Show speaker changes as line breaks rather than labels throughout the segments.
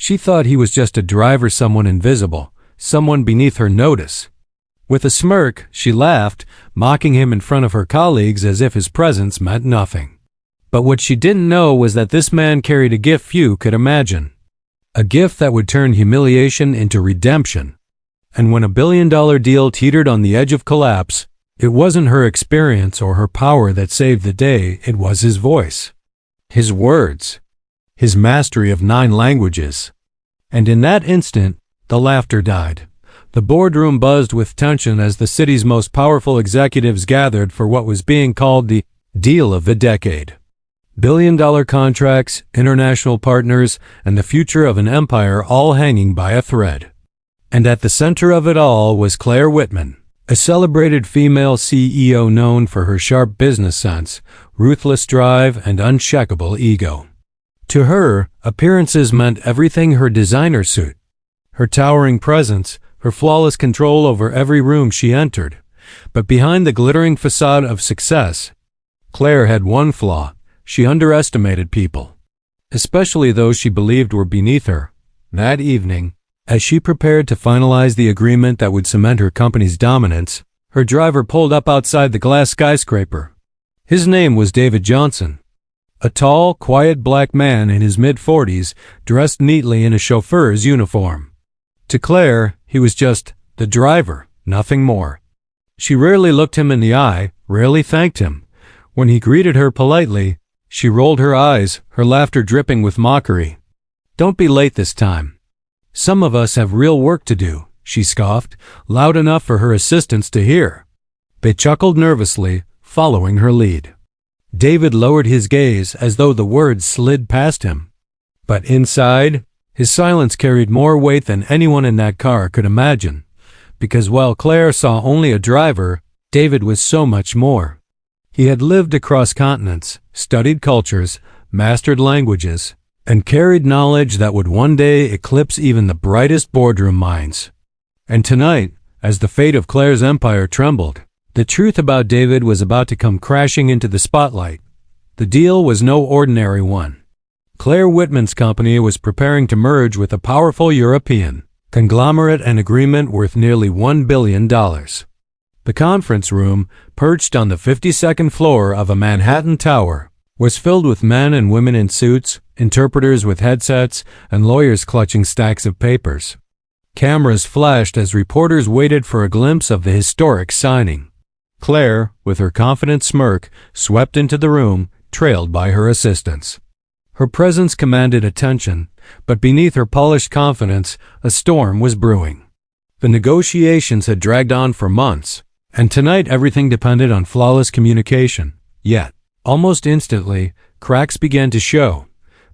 She thought he was just a driver, someone invisible, someone beneath her notice. With a smirk, she laughed, mocking him in front of her colleagues as if his presence meant nothing. But what she didn't know was that this man carried a gift few could imagine. A gift that would turn humiliation into redemption. And when a billion-dollar deal teetered on the edge of collapse, it wasn't her experience or her power that saved the day, it was his voice. His words. His mastery of 9 languages. And in that instant, the laughter died. The boardroom buzzed with tension as the city's most powerful executives gathered for what was being called the deal of the decade. Billion-dollar contracts, international partners, and the future of an empire all hanging by a thread. And at the center of it all was Claire Whitman, a celebrated female CEO known for her sharp business sense, ruthless drive, and unshakable ego. To her, appearances meant everything: her designer suit, her towering presence, her flawless control over every room she entered. But behind the glittering facade of success, Claire had one flaw: she underestimated people, especially those she believed were beneath her. That evening, as she prepared to finalize the agreement that would cement her company's dominance, her driver pulled up outside the glass skyscraper. His name was David Johnson, a tall, quiet black man in his mid-40s, dressed neatly in a chauffeur's uniform. To Claire, he was just the driver, nothing more. She rarely looked him in the eye, rarely thanked him. When he greeted her politely, she rolled her eyes, her laughter dripping with mockery. "Don't be late this time. Some of us have real work to do," she scoffed, loud enough for her assistants to hear. They chuckled nervously, following her lead. David lowered his gaze as though the words slid past him. But inside, his silence carried more weight than anyone in that car could imagine, because while Claire saw only a driver, David was so much more. He had lived across continents, studied cultures, mastered languages, and carried knowledge that would one day eclipse even the brightest boardroom minds. And tonight, as the fate of Claire's empire trembled, the truth about David was about to come crashing into the spotlight. The deal was no ordinary one. Claire Whitman's company was preparing to merge with a powerful European conglomerate, an agreement worth nearly $1 billion. The conference room, perched on the 52nd floor of a Manhattan tower, was filled with men and women in suits, interpreters with headsets, and lawyers clutching stacks of papers. Cameras flashed as reporters waited for a glimpse of the historic signing. Claire, with her confident smirk, swept into the room, trailed by her assistants. Her presence commanded attention, but beneath her polished confidence, a storm was brewing. The negotiations had dragged on for months, and tonight everything depended on flawless communication. Yet, almost instantly, cracks began to show.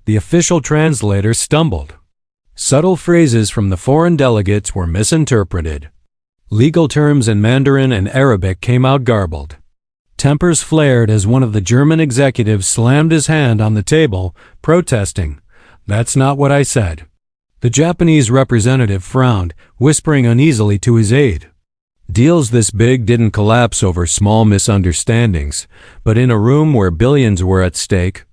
The official translator stumbled. Subtle phrases from the foreign delegates were misinterpreted. Legal terms in Mandarin and Arabic came out garbled. Tempers flared as one of the German executives slammed his hand on the table, protesting, "That's not what I said." The Japanese representative frowned, whispering uneasily to his aide. Deals this big didn't collapse over small misunderstandings, but in a room where billions were at stake,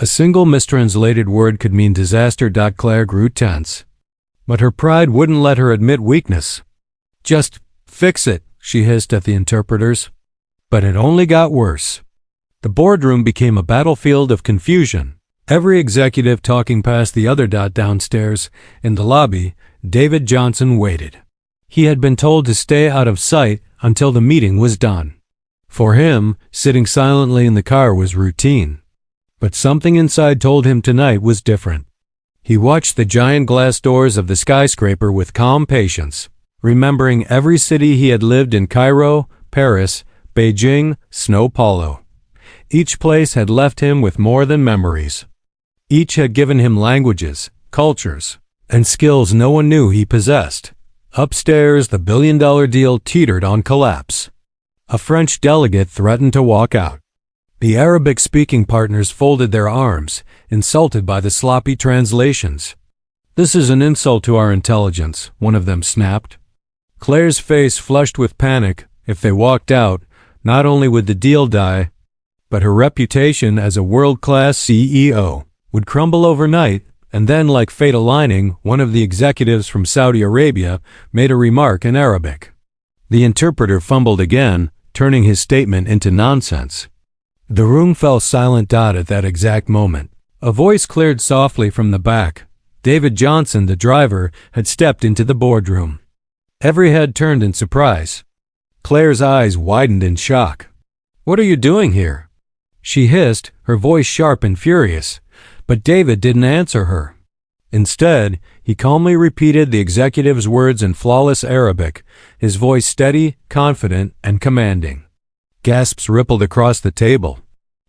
a single mistranslated word could mean disaster. Claire grew tense, but her pride wouldn't let her admit weakness. "Just fix it," she hissed at the interpreters. But it only got worse. The boardroom became a battlefield of confusion, every executive talking past the other. Downstairs, in the lobby, David Johnson waited. He had been told to stay out of sight until the meeting was done. For him, sitting silently in the car was routine. But something inside told him tonight was different. He watched the giant glass doors of the skyscraper with calm patience, remembering every city he had lived in: Cairo, Paris, Beijing, Sao Paulo. Each place had left him with more than memories. Each had given him languages, cultures, and skills no one knew he possessed. Upstairs, the billion-dollar deal teetered on collapse. A French delegate threatened to walk out. The Arabic-speaking partners folded their arms, insulted by the sloppy translations. "This is an insult to our intelligence," one of them snapped. Claire's face flushed with panic. If they walked out, not only would the deal die, but her reputation as a world-class CEO would crumble overnight, and then, like fate aligning, one of the executives from Saudi Arabia made a remark in Arabic. The interpreter fumbled again, turning his statement into nonsense. The room fell silent at that exact moment. A voice cleared softly from the back. David Johnson, the driver, had stepped into the boardroom. Every head turned in surprise. Claire's eyes widened in shock. "What are you doing here?" she hissed, her voice sharp and furious. But David didn't answer her. Instead, he calmly repeated the executive's words in flawless Arabic, his voice steady, confident, and commanding. Gasps rippled across the table.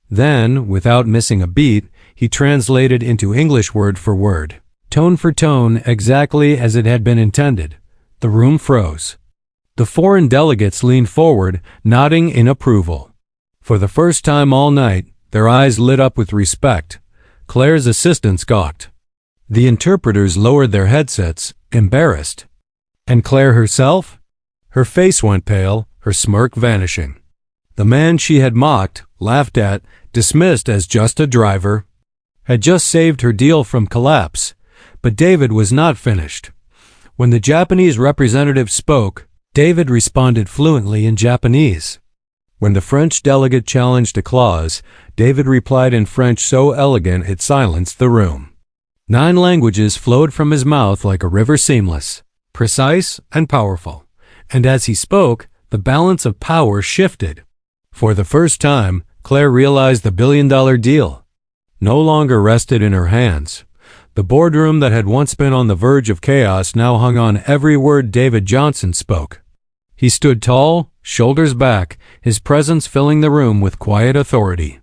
Then, without missing a beat, he translated into English word for word, tone for tone, exactly as it had been intended. The room froze. The foreign delegates leaned forward, nodding in approval. For the first time all night, their eyes lit up with respect. Claire's assistants gawked. The interpreters lowered their headsets, embarrassed. And Claire herself? Her face went pale, her smirk vanishing. The man she had mocked, laughed at, dismissed as just a driver, had just saved her deal from collapse. But David was not finished. When the Japanese representative spoke, David responded fluently in Japanese. When the French delegate challenged a clause, David replied in French so elegant it silenced the room. 9 languages flowed from his mouth like a river, seamless, precise, and powerful. And as he spoke, the balance of power shifted. For the first time, Claire realized the billion-dollar deal no longer rested in her hands. The boardroom that had once been on the verge of chaos now hung on every word David Johnson spoke. He stood tall, shoulders back, his presence filling the room with quiet authority.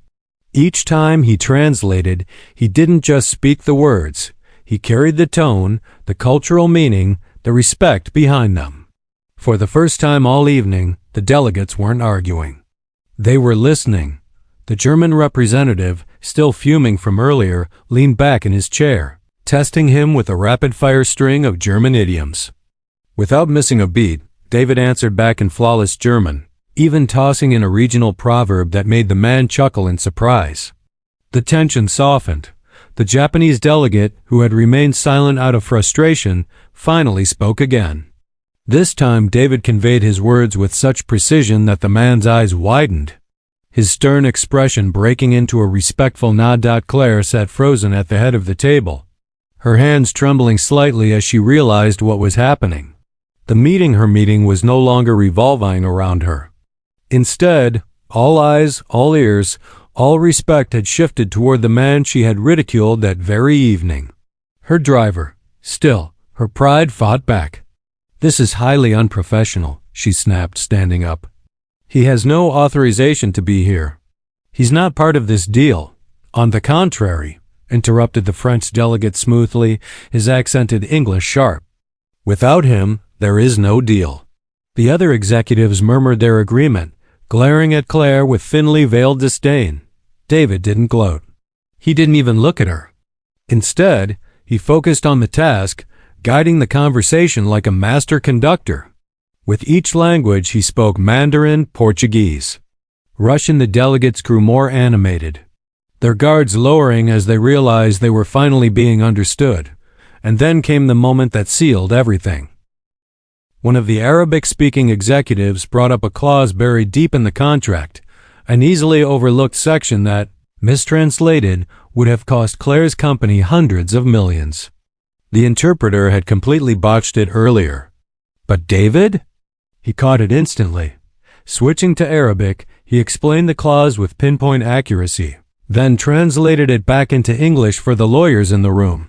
Each time he translated, he didn't just speak the words. He carried the tone, the cultural meaning, the respect behind them. For the first time all evening, the delegates weren't arguing. They were listening. The German representative, still fuming from earlier, leaned back in his chair, testing him with a rapid-fire string of German idioms. Without missing a beat, David answered back in flawless German, even tossing in a regional proverb that made the man chuckle in surprise. The tension softened. The Japanese delegate, who had remained silent out of frustration, finally spoke again. This time David conveyed his words with such precision that the man's eyes widened, his stern expression breaking into a respectful nod. Claire sat frozen at the head of the table, her hands trembling slightly as she realized what was happening. Her meeting was no longer revolving around her. Instead, all eyes, all ears, all respect had shifted toward the man she had ridiculed that very evening. Her driver. Still, her pride fought back. "This is highly unprofessional," she snapped, standing up. "He has no authorization to be here. He's not part of this deal." "On the contrary," interrupted the French delegate smoothly, his accented English sharp. "Without him, there is no deal." The other executives murmured their agreement, glaring at Claire with thinly veiled disdain. David didn't gloat. He didn't even look at her. Instead, he focused on the task, guiding the conversation like a master conductor. With each language, he spoke Mandarin, Portuguese. Russian. The delegates grew more animated, their guards lowering as they realized they were finally being understood. And then came the moment that sealed everything. One of the Arabic-speaking executives brought up a clause buried deep in the contract, an easily overlooked section that, mistranslated, would have cost Claire's company hundreds of millions. The interpreter had completely botched it earlier. But David? He caught it instantly. Switching to Arabic, he explained the clause with pinpoint accuracy, then translated it back into English for the lawyers in the room.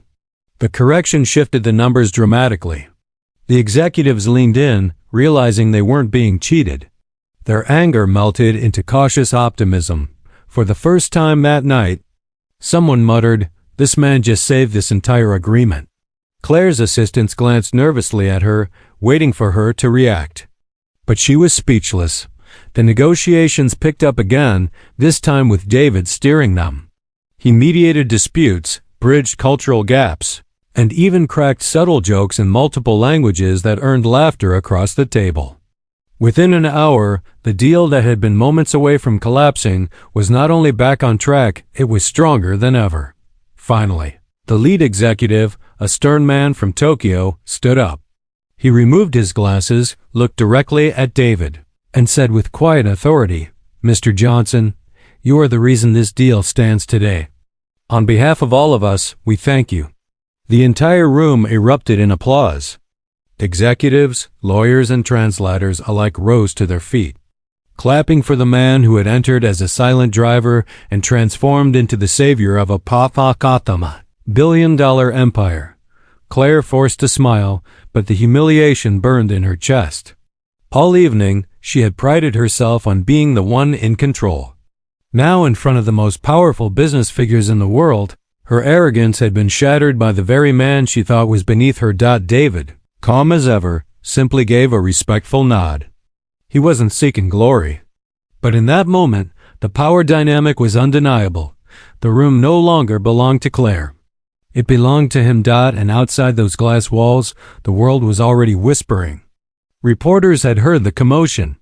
The correction shifted the numbers dramatically. The executives leaned in, realizing they weren't being cheated. Their anger melted into cautious optimism. For the first time that night, someone muttered, "This man just saved this entire agreement." Claire's assistants glanced nervously at her, waiting for her to react. But she was speechless. The negotiations picked up again, this time with David steering them. He mediated disputes, bridged cultural gaps, and even cracked subtle jokes in multiple languages that earned laughter across the table. Within an hour, the deal that had been moments away from collapsing was not only back on track, it was stronger than ever. Finally, The lead executive, a stern man from Tokyo, stood up. He removed his glasses, looked directly at David, and said with quiet authority, "Mr. Johnson, you are the reason this deal stands today. On behalf of all of us, we thank you." The entire room erupted in applause. Executives, lawyers, and translators alike rose to their feet, clapping for the man who had entered as a silent driver and transformed into the savior of a billion-dollar empire. Claire forced a smile, but the humiliation burned in her chest. All evening, she had prided herself on being the one in control. Now, in front of the most powerful business figures in the world, her arrogance had been shattered by the very man she thought was beneath her. David, calm as ever, simply gave a respectful nod. He wasn't seeking glory. But in that moment, the power dynamic was undeniable. The room no longer belonged to Claire. It belonged to him. And outside those glass walls, the world was already whispering. Reporters had heard the commotion.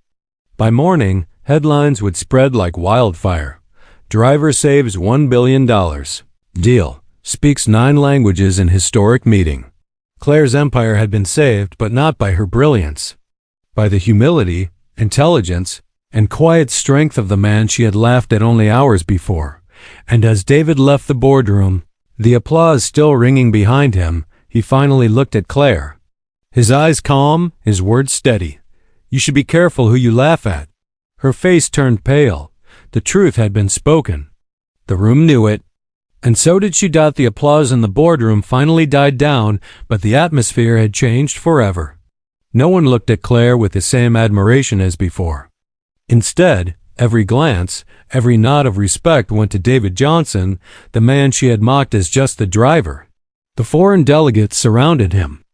By morning, headlines would spread like wildfire. Driver saves $1 billion. Deal. Speaks 9 languages in historic meeting. Claire's empire had been saved, but not by her brilliance. By the humility, intelligence, and quiet strength of the man she had laughed at only hours before. And as David left the boardroom, the applause still ringing behind him, he finally looked at Claire. His eyes calm, his words steady. "You should be careful who you laugh at." Her face turned pale. The truth had been spoken. The room knew it. And so did she. The applause in the boardroom finally died down, but the atmosphere had changed forever. No one looked at Claire with the same admiration as before. Instead, every glance, every nod of respect went to David Johnson, the man she had mocked as just the driver. The foreign delegates surrounded him,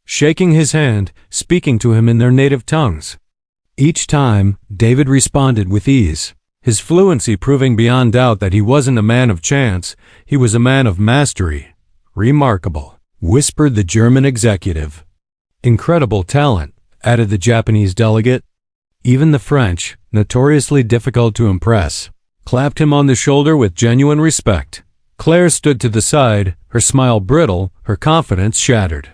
shaking his hand, speaking to him in their native tongues. Each time, David responded with ease, his fluency proving beyond doubt that he wasn't a man of chance, he was a man of mastery. "Remarkable," whispered the German executive. "Incredible talent," added the Japanese delegate. Even the French, notoriously difficult to impress, clapped him on the shoulder with genuine respect. Claire stood to the side, her smile brittle, her confidence shattered.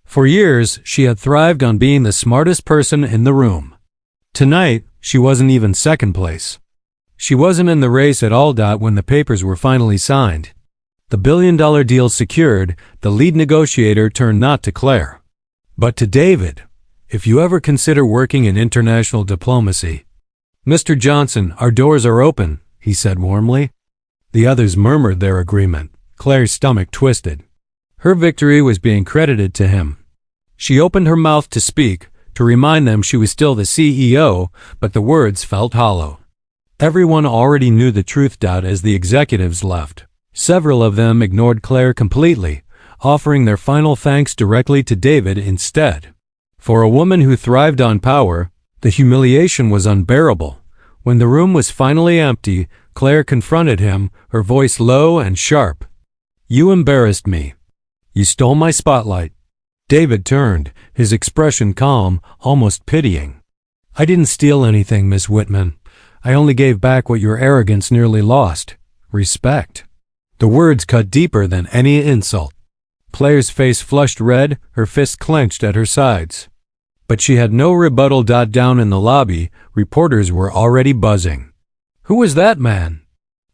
For years, she had thrived on being the smartest person in the room. Tonight, she wasn't even second place. She wasn't in the race at all. When the papers were finally signed, the billion-dollar deal secured, the lead negotiator turned not to Claire, but to David. "If you ever consider working in international diplomacy." "Mr. Johnson, our doors are open," he said warmly. The others murmured their agreement. Claire's stomach twisted. Her victory was being credited to him. She opened her mouth to speak, to remind them she was still the CEO, but the words felt hollow. Everyone already knew the truth. As the executives left, several of them ignored Claire completely, offering their final thanks directly to David instead. For a woman who thrived on power, the humiliation was unbearable. When the room was finally empty, Claire confronted him, her voice low and sharp. "You embarrassed me. You stole my spotlight." David turned, his expression calm, almost pitying. "I didn't steal anything, Miss Whitman. I only gave back what your arrogance nearly lost. Respect." The words cut deeper than any insult. Claire's face flushed red, her fists clenched at her sides. But she had no rebuttal. Down in the lobby, reporters were already buzzing. "Who was that man?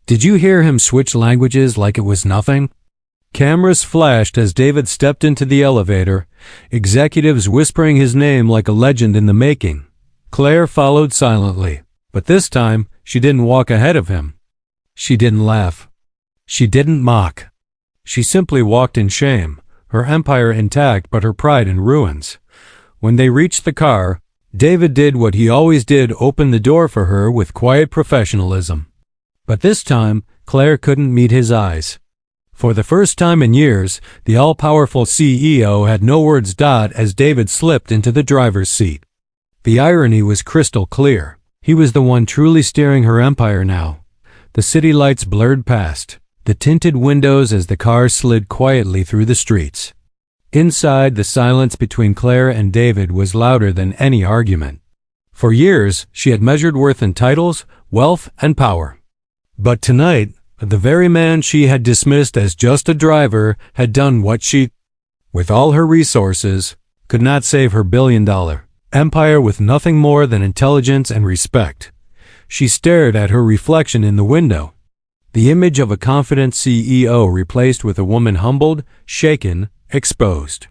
Did you hear him switch languages like it was nothing?" Cameras flashed as David stepped into the elevator, executives whispering his name like a legend in the making. Claire followed silently, but this time she didn't walk ahead of him. She didn't laugh. She didn't mock. She simply walked in shame, her empire intact but her pride in ruins. When they reached the car, David did what he always did, open the door for her with quiet professionalism. But this time, Claire couldn't meet his eyes. For the first time in years, the all-powerful CEO had no words. As David slipped into the driver's seat. The irony was crystal clear. He was the one truly steering her empire now. The city lights blurred past, the tinted windows as the car slid quietly through the streets. Inside, the silence between Claire and David was louder than any argument. For years, she had measured worth in titles, wealth, and power. But tonight, The very man she had dismissed as just a driver had done what she, with all her resources, could not save her billion-dollar empire with nothing more than intelligence and respect. She stared at her reflection in the window. The image of a confident CEO replaced with a woman humbled, shaken, exposed.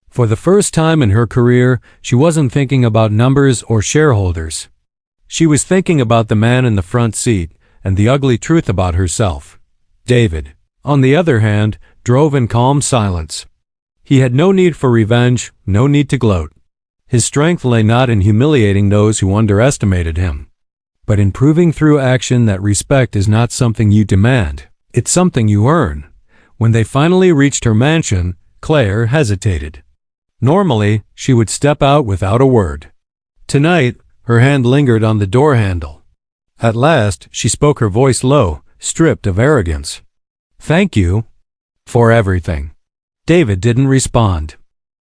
For the first time in her career, she wasn't thinking about numbers or shareholders. She was thinking about the man in the front seat and the ugly truth about herself. David, on the other hand, drove in calm silence. He had no need for revenge, no need to gloat. His strength lay not in humiliating those who underestimated him, but in proving through action that respect is not something you demand, it's something you earn. When they finally reached her mansion, Claire hesitated. Normally, she would step out without a word. Tonight, her hand lingered on the door handle. At last, she spoke, her voice low, stripped of arrogance. "Thank you for everything." David didn't respond.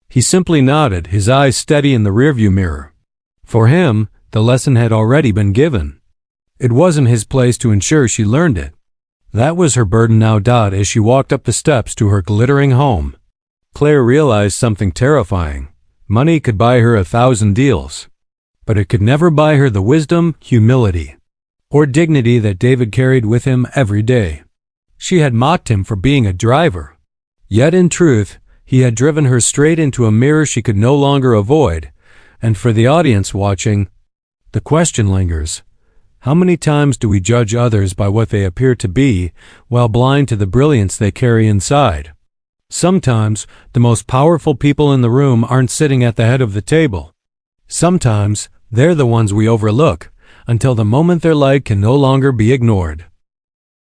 He simply nodded, his eyes steady in the rearview mirror. For him, the lesson had already been given. It wasn't his place to ensure she learned it. That was her burden now. As she walked up the steps to her glittering home, Claire realized something terrifying. Money could buy her 1,000 deals, but it could never buy her the wisdom, humility, or dignity that David carried with him every day. She had mocked him for being a driver. Yet in truth, he had driven her straight into a mirror she could no longer avoid. And for the audience watching, the question lingers. How many times do we judge others by what they appear to be, while blind to the brilliance they carry inside? Sometimes, the most powerful people in the room aren't sitting at the head of the table. Sometimes, they're the ones we overlook, until the moment their light can no longer be ignored.